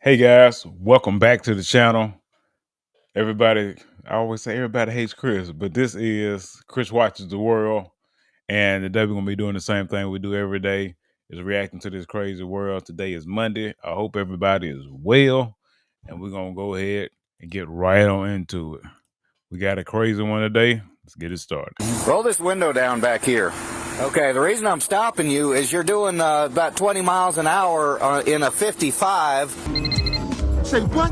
Hey guys, welcome back to the channel. Everybody, I always say everybody hates Chris, but this is Chris Watches the World. And today we're gonna be doing the same thing we do every day, is reacting to this crazy world. Today is Monday. I hope everybody is well, and we're gonna go ahead and get right on into it. We got a crazy one today. Let's get it started. Roll this window down back here. Okay, the reason I'm stopping you is you're doing about 20 miles an hour in a 55. Say what?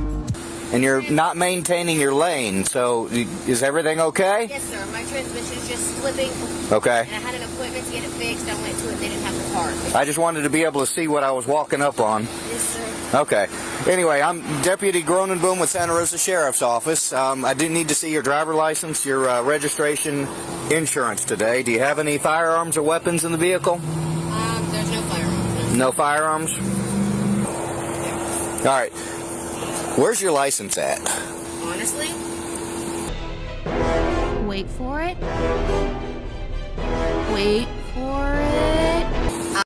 And you're not maintaining your lane, so is everything okay? Yes, sir. My transmission's just slipping. Okay. And I had an appointment to get it fixed. I went to it. They didn't have the part. I just wanted to be able to see what I was walking up on. Yes, sir. Okay. Anyway, I'm Deputy Gronenboom with Santa Rosa Sheriff's Office. I do need to see your driver license, your registration, insurance today. Do you have any firearms or weapons in the vehicle? There's no firearms. No firearms? All right. Where's your license at? Honestly? Wait for it. Wait for it.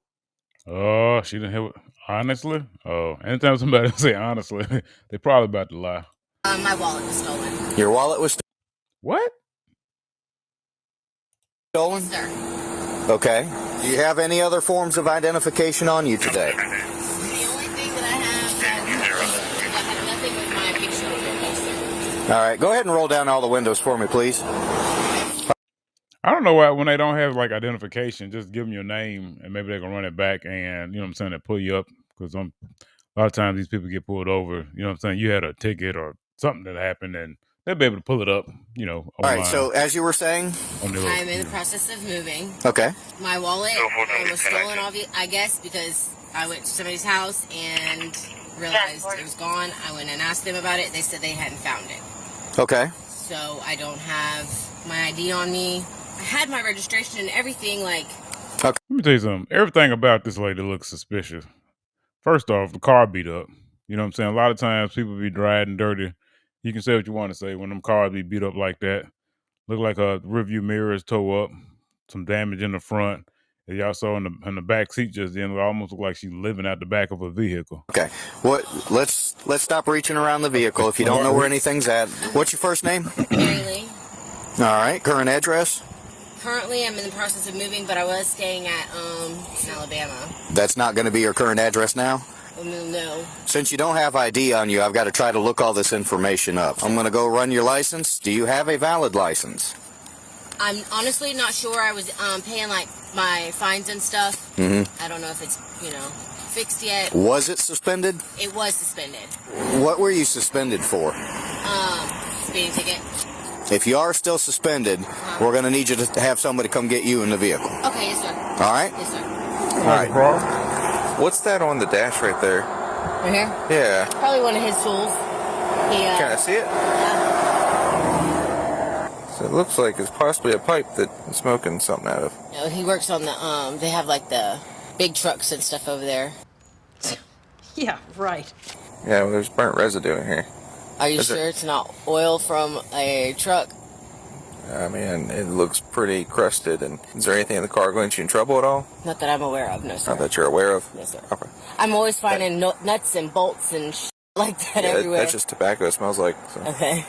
Oh, she didn't have it. Honestly? Oh, anytime somebody say honestly, they probably about to lie. My wallet was stolen. Your wallet was What? stolen? Sir. Okay. Do you have any other forms of identification on you today? The only thing that I have nothing with my picture on it, sir. All right. Go ahead and roll down all the windows for me, please. I don't know why when they don't have like identification, just give them your name and maybe they can run it back and you know what I'm saying, they pull you up because a lot of times these people get pulled over. You know what I'm saying? You had a ticket or something that happened and they'll be able to pull it up. You know. All right. So as you were saying, I'm in the process of moving. okay. My wallet was stolen, I guess, because I went to somebody's house and realized it was gone. I went and asked them about it. They said they hadn't found it. Okay. So I don't have my ID on me. I had my registration and everything, like... Let me tell you something. Everything about this lady looks suspicious. First off, the car beat up. You know what I'm saying? A lot of times people be riding dirty. You can say what you want to say when them cars be beat up like that. Look like a rearview mirror is tore up. Some damage in the front. And y'all saw in the back seat just then, it almost looked like she's living out the back of a vehicle. Okay. Let's stop reaching around the vehiil if you don't know where anything's at. What's your first name? Mary Lee. All right. Current address? Currently, I'm in the process of moving, but I was staying at, Alabama. That's not going to be your current address now? No. Since you don't have ID on you, I've got to try to look all this information up. I'm going to go run your license. Do you have a valid license? I'm honestly not sure. I was paying like my fines and stuff. I don't know if it's, fixed yet. Was it suspended? It was suspended. What were you suspended for? Speeding ticket. If you are still suspended, we're going to need you to have somebody come get you in the vehicle. Okay, yes, sir. All right? Yes, sir. All right. What's that on the dash right there? Right here? Yeah. Probably one of his tools. Can I see it? Yeah. So it looks like it's possibly a pipe that he's smoking something out of. No, he works on the, they have like the big trucks and stuff over there. Yeah, right. Yeah, well, there's burnt residue in here. Are you sure it's not oil from a truck? I mean, it looks pretty crusted. And is there anything in the car going to get you in trouble at all? Not that I'm aware of, no, sir. Not that you're aware of? No, sir. Okay. I'm always finding nuts and bolts and like that Yeah, everywhere. that's just tobacco, it smells like. So. Okay.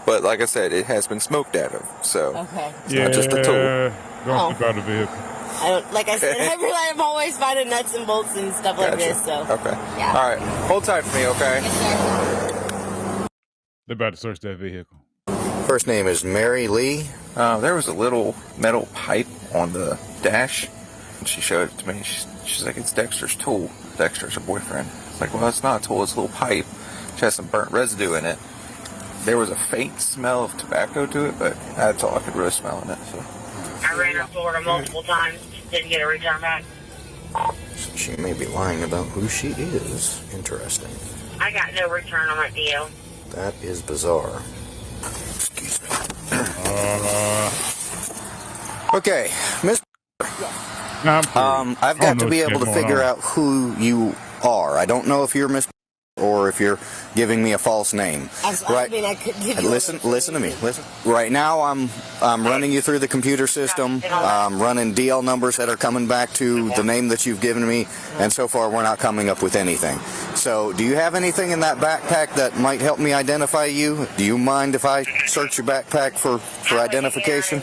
But like I said, it has been smoked out of, so Okay. it's not just a tool. Don't keep out the vehicle. I don't, like I said, I'm always finding nuts and bolts and stuff like this, so. Okay. Yeah. All right. Hold tight for me, okay? Yes, sir. They're about to search that vehicle. First name is Mary Lee. There was a little metal pipe on the dash. And she showed it to me. She's like, it's Dexter's tool. Dexter's her boyfriend. It's like, well, it's not a tool. It's a little pipe. She has some burnt residue in it. There was a faint smell of tobacco to it, but that's all I could really smell in it. So. I ran up Florida multiple times. Didn't get a return back. She may be lying about who she is. Interesting. I got no return on my deal. That is bizarre. Excuse me. Okay, Miss. Nah, I'm I've got to be able to figure out who you are. I don't know if you're Miss or if you're giving me a false name. I mean, I could give you Listen to me. Listen. Right now, I'm running you through the computer system. Running DL numbers that are coming back to the name that you've given me, and so far we're not coming up with anything. So, do you have anything in that backpack that might help me identify you? Do you mind if I search your backpack for identification?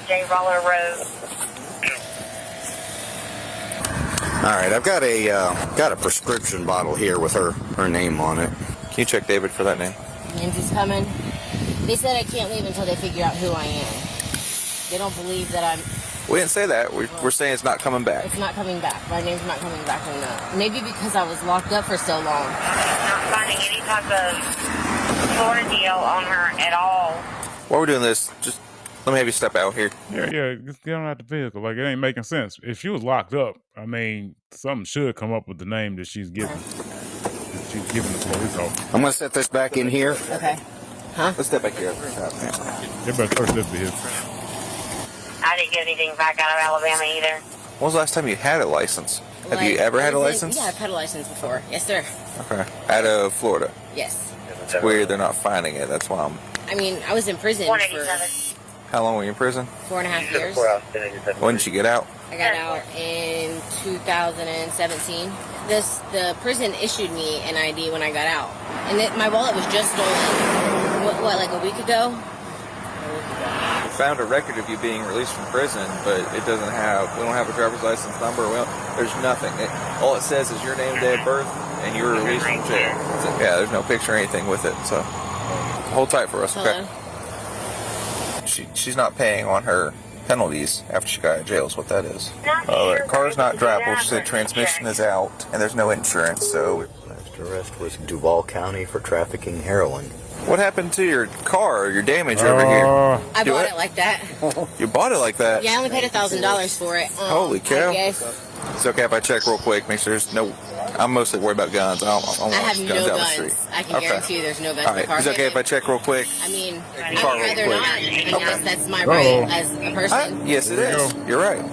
All right, I've got a prescription bottle here with her name on it. Can you check David for that name? Nancy's coming. They said I can't leave until they figure out who I am. They don't believe that I'm... We didn't say that. We're saying it's not coming back. It's not coming back. My name's not coming back. Maybe because I was locked up for so long. Not finding any type of Florida deal on her at all. While we're doing this, just let me have you step out here. Yeah, just get on out the vehicle. Like, it ain't making sense. If she was locked up, I mean, something should come up with the name that she's giving. She's giving the police officer. I'm going to set this back in here. Okay. Huh? Let's step back here. You better search this vehicle. I didn't get anything back out of Alabama either. When was the last time you had a license? Have you ever had a license? Yeah, I've had a license before. Yes, sir. Okay. Out of Florida. Yes. It's weird they're not finding it. That's why I'm... I mean, I was in prison for 187. How long were you in prison? 4.5 years. When did you get out? I got out in 2017. The prison issued me an ID when I got out, and my wallet was just stolen. What, like a week ago? We found a record of you being released from prison, but it doesn't have... We don't have a driver's license number. There's nothing. All it says is your name, day of birth, and you were released from jail. Yeah, there's no picture or anything with it, so... Hold tight for us, okay? She's not paying on her penalties after she got out of jail is what that is. The car's not drivable. She said transmission is out and there's no insurance, so... Last arrest was Duval County for trafficking heroin. What happened to your car, your damage over here? I bought it like that. You bought it like that? Yeah, I only paid $1,000 for it. Holy cow. I guess. It's okay if I check real quick, make sure there's no... I'm mostly worried about guns. I don't I want have guns no out the guns. street. I can guarantee you there's no guns All in the right, car. is it okay if I check real quick? I mean, I'd Car real rather quick. not. I guess that's my right as a person. Yes, it is. You're right.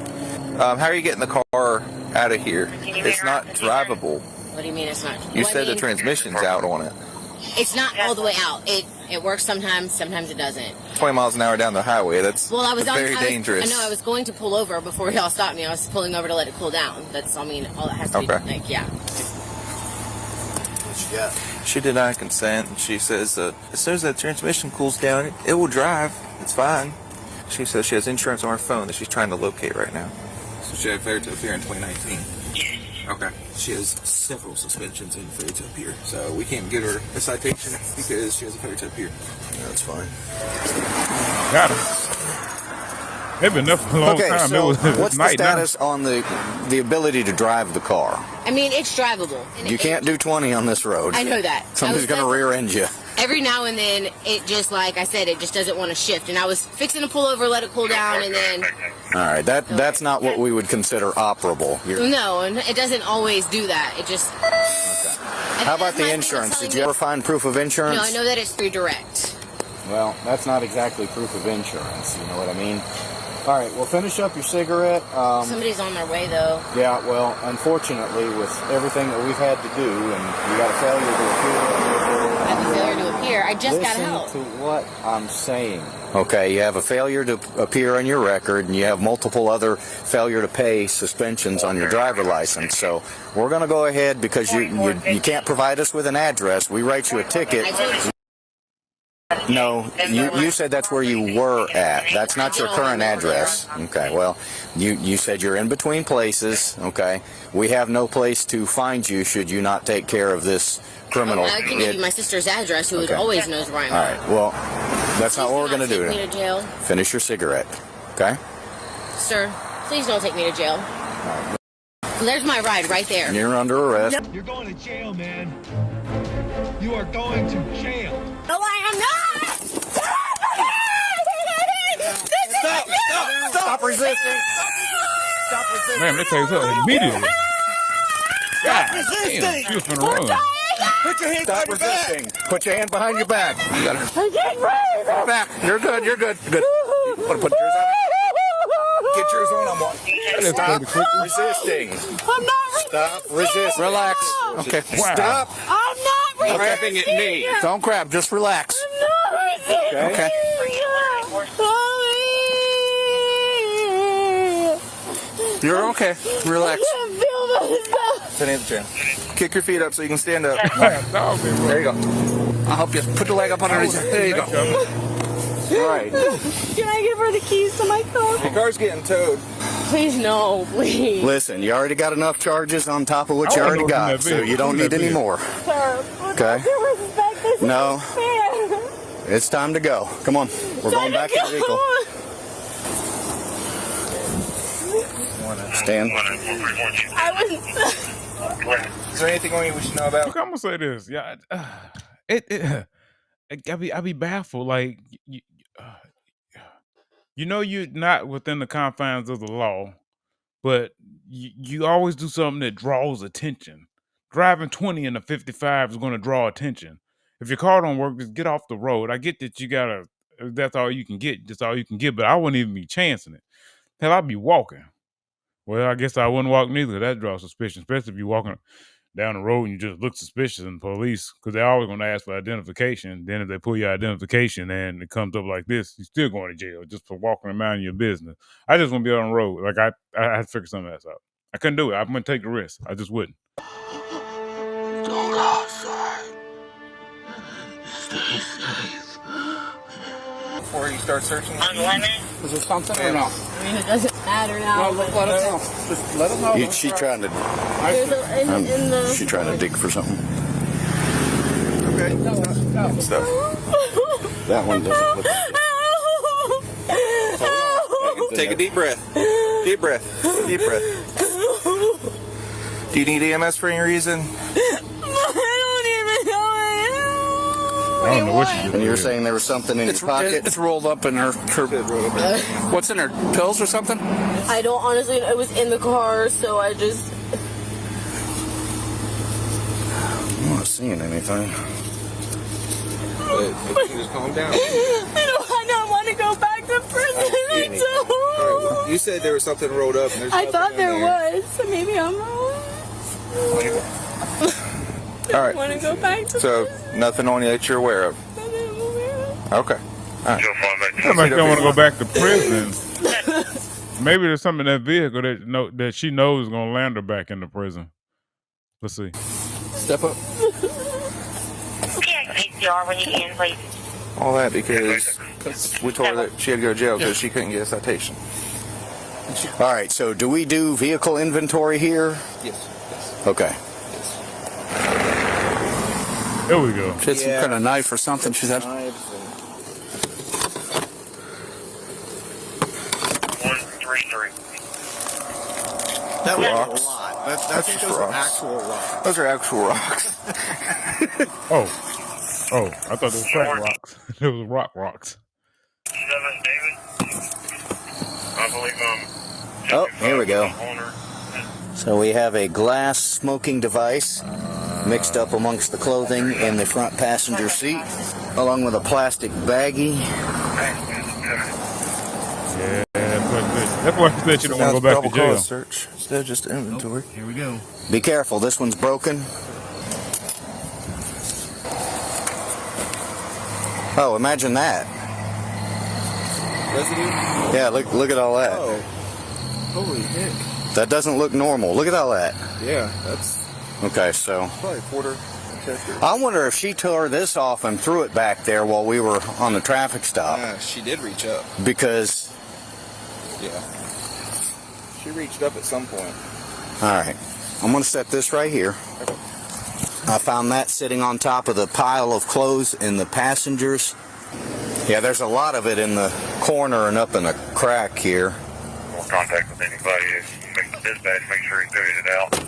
How are you getting the car out of here? It's not drivable. What do you mean it's not? You said the transmission's out on it. It's not all the way out. It works sometimes it doesn't. 20 miles an hour down the highway. That's very dangerous. I know. I was going to pull over before y'all stopped me. I was pulling over to let it cool down. That's all it has to be. Like, yeah. What you got? She denied consent. She says as soon as that transmission cools down, it will drive. It's fine. She says she has insurance on her phone that she's trying to locate right now. So she had failure to appear in 2019. Okay. She has several suspensions and failure to appear. So we can't get her a citation because she has a failure to appear. That's fine. Got it. They've been there for a long time. So what's the night status on the ability to drive the car? I mean, it's drivable. You can't do 20 on this road. I know that. Somebody's going to rear end you. Every now and then, it just, like I said, it just doesn't want to shift. And I was fixing to pull over, let it cool down, and then... All right, that's not what we would consider operable. No, and it doesn't always do that. It just... Okay. How about the insurance? Did you ever find proof of insurance? No, I know that it's through direct. Well, that's not exactly proof of insurance. You know what I mean? All right, well, finish up your cigarette. Somebody's on their way, though. Yeah, well, unfortunately, with everything that we've had to do, and you got a failure to appear. I have a failure to appear. I just got help. Listen to what I'm saying. Okay, you have a failure to appear on your record, and you have multiple other failure to pay suspensions on your driver license. So we're going to go ahead because you can't provide us with an address. We write you a ticket. No, you said that's where you were at. That's not your current address. Okay, well, you said you're in between places. Okay, we have no place to find you should you not take care of this criminal. I can give you my sister's address, who always knows where I'm at. All right, well, that's not what we're going to do. Take me to jail. Finish your cigarette, okay? Sir, please don't take me to jail. There's my ride right there. You're under arrest. You're going to jail, man. You are going to jail. No, I am not! Stop resisting! Stop resisting! Man, they take her immediately. Stop resisting! Damn, she was finna run. Put your hands Stop behind your back. resisting! Put your hand behind your back. You got her. I'm getting ready. Back. You're good. You're good. Good. Want to put yours on? Get yours on. I'm walking. Stop resisting. I'm not resisting. Stop resisting. Relax. Okay. Wow. Stop. I'm not grabbing at me. Don't grab, just relax. Okay. You're okay. Relax. Sit in the chair. Kick your feet up so you can stand up. There you go. I'll help you. Put the leg up underneath. There you go. All right. Can I give her the keys to my car? The car's getting towed. Please, no, please. Listen, you already got enough charges on top of what you already got, so you don't need any more. Sir, Okay. respect this. No. Fair. It's time to go. Come on. We're going back to the vehicle. Stand. I was. Is there anything on you we should know about? Look, I'm gonna say this. Yeah, I be baffled. Like you know, you're not within the confines of the law, but you always do something that draws attention. Driving 20 in a 55 is going to draw attention. If your car don't work, just get off the road. I get that you gotta. That's all you can get. That's all you can get. But I wouldn't even be chancing it. Hell, I'd be walking. Well, I guess I wouldn't walk neither. That draws suspicion, especially if you're walking down the road and you just look suspicious in the police, because they're always going to ask for identification. Then if they pull your identification and it comes up like this, you're still going to jail just for walking around your business. I just want to be on the road. Like I had to figure something else out. I couldn't do it. I'm going to take the risk. I just wouldn't. Don't go outside. Stay safe. Before you start searching? On lemon? Is there something or no? I mean, it doesn't matter now. No, let us know. Just let us know. She trying to. She trying to dig for something. Okay. Stuff. That one doesn't look. Take a deep breath. Deep breath. Deep breath. Do you need EMS for any reason? I don't know what you do. And you're saying there was something in your pocket? It's rolled up in her. What's in her? Pills or something? I don't honestly. It was in the car, so I just. I'm not seeing anything. Just calm down. I don't want to go back to prison. I don't. You said there was something rolled up. And I thought there was. So maybe I'm wrong. All right. Want to go back to So prison? nothing on you that you're aware of. Okay. All right. Somebody don't want to go back to prison. Maybe there's something in that vehicle that she knows is going to land her back into prison. Let's see. Step up. Okay, ACR when you can, please. All that because we told her that she had to go to jail because she couldn't get a citation. All right, so do we do vehicle inventory here? Yes. Okay. There we go. She had some kind of knife or something. She said. 133. That was Rocks. a lot. I think just those are rocks. actual rocks. Those are actual rocks. Oh, I thought it was crack rocks. It was rocks. 7 David. I believe Oh, here we go. So we have a glass smoking device mixed up amongst the clothing in the front passenger seat, along with a plastic baggie. Yeah, that's why I said you don't want to go back to jail. Search instead of just inventory. Here we go. Be careful, this one's broken. Oh, imagine that. Residue? Yeah, look at all that. Oh. Holy heck. That doesn't look normal. Look at all that. Yeah, that's Okay, so probably a quarter. I wonder if she tore this off and threw it back there while we were on the traffic stop. She did reach up. Because, Yeah. She reached up at some point. all right, I'm going to set this right here. I found that sitting on top of the pile of clothes in the passengers. Yeah, there's a lot of it in the corner and up in a crack here. More contact with anybody. Dispatch, make sure he figured it out.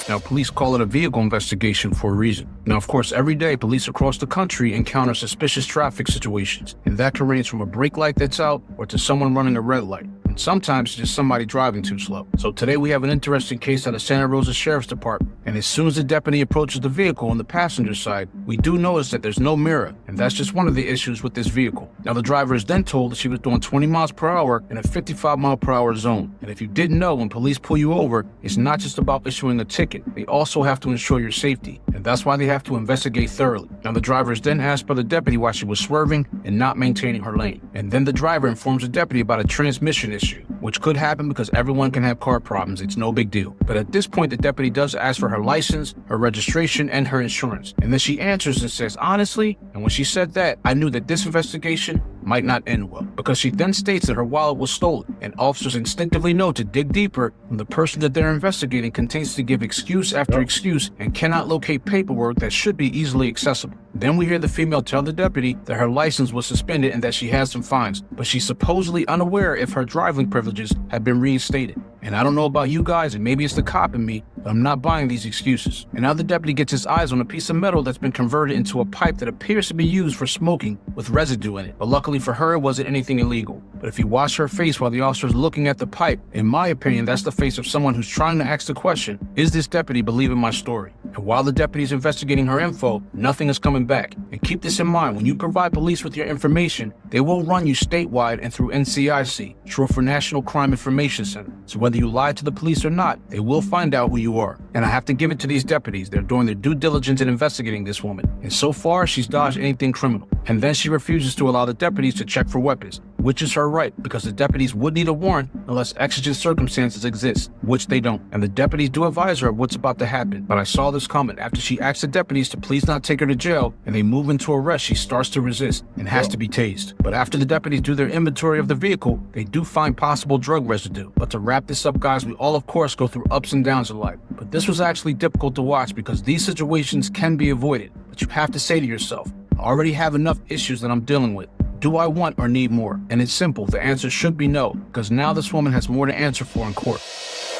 Now, police call it a vehicle investigation for a reason. Now, of course, every day, police across the country encounter suspicious traffic situations, and that can range from a brake light that's out or to someone running a red light. And sometimes it's just somebody driving too slow. So today we have an interesting case out of Santa Rosa Sheriff's Department. And as soon as the deputy approaches the vehicle on the passenger side, we do notice that there's no mirror. And that's just one of the issues with this vehicle. Now the driver is then told that she was doing 20 miles per hour in a 55 mile per hour zone. And if you didn't know, when police pull you over, it's not just about issuing a ticket. They also have to ensure your safety. And that's why they have to investigate thoroughly. Now the driver is then asked by the deputy why she was swerving and not maintaining her lane. And then the driver informs the deputy about a transmission issue, which could happen because everyone can have car problems. It's no big deal. But at this point, the deputy does ask for her license, her registration, and her insurance. And then she answers and says, honestly, and when she said that, I knew that this investigation might not end well, because she then states that her wallet was stolen, and officers instinctively know to dig deeper when the person that they're investigating continues to give excuse after excuse and cannot locate paperwork that should be easily accessible. Then we hear the female tell the deputy that her license was suspended and that she has some fines, but she's supposedly unaware if her driving privileges have been reinstated. And I don't know about you guys, and maybe it's the cop in me, but I'm not buying these excuses. And now the deputy gets his eyes on a piece of metal that's been converted into a pipe that appears to be used for smoking with residue in it. But luckily for her, it wasn't anything illegal. But if you watch her face while the officer's looking at the pipe, in my opinion, that's the face of someone who's trying to ask the question, is this deputy believing my story? And while the deputy's investigating her info, nothing is coming back. And keep this in mind, when you provide police with your information, they will run you statewide and through NCIC, short for National Crime Information Center. So whether you lie to the police or not, they will find out who you are. And I have to give it to these deputies. They're doing their due diligence in investigating this woman. And so far, she's dodged anything criminal. And then she refuses to allow the deputies to check for weapons, which is her right, because the deputies would need a warrant unless exigent circumstances exist, which they don't. And the deputies do advise her of what's about to happen. But I saw this coming. After she asks the deputies to please not take her to jail and they move into arrest, she starts to resist and has to be tased. But after the deputies do their inventory of the vehicle, they do find possible drug residue. But to wrap this up, guys, we all of course go through ups and downs in life. But this was actually difficult to watch because these situations can be avoided. But you have to say to yourself, I already have enough issues that I'm dealing with. Do I want or need more? And it's simple. The answer should be no, because now this woman has more to answer for in court.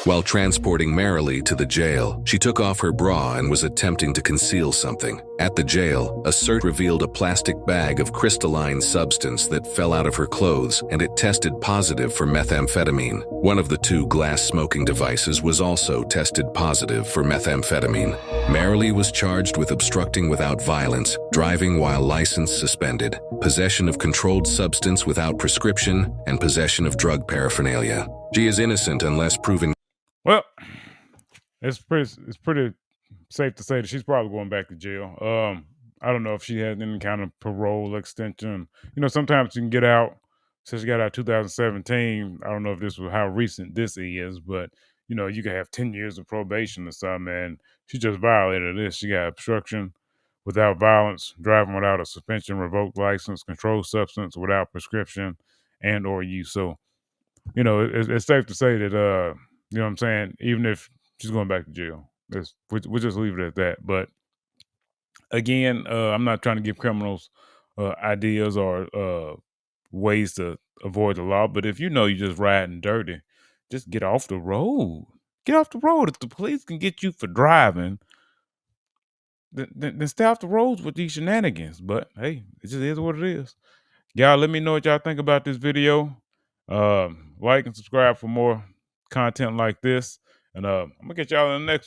While transporting Marilee to the jail, she took off her bra and was attempting to conceal something. At the jail, a search revealed a plastic bag of crystalline substance that fell out of her clothes, and it tested positive for methamphetamine. One of the two glass smoking devices was also tested positive for methamphetamine. Marilee was charged with obstructing without violence, driving while license suspended, possession of controlled substance without prescription, and possession of drug paraphernalia. She is innocent unless proven. Well, it's pretty safe to say that she's probably going back to jail. I don't know if she had any kind of parole extension. You know, sometimes you can get out. Since she got out 2017, I don't know if this was how recent this is, but you know, you can have 10 years of probation or something, and she just violated this. She got obstruction without violence, driving without a suspension, revoked license, controlled substance without prescription and or use. So, you know, it's safe to say that you know what I'm saying, even if she's going back to jail, we'll just leave it at that. But again, I'm not trying to give criminals ideas or ways to avoid the law. But if you know you're just riding dirty, just get off the road. Get off the road. If the police can get you for driving, then stay off the roads with these shenanigans. But hey, it just is what it is. Y'all, let me know what y'all think about this video. Like and subscribe for more content like this. And I'm gonna get y'all in the next one.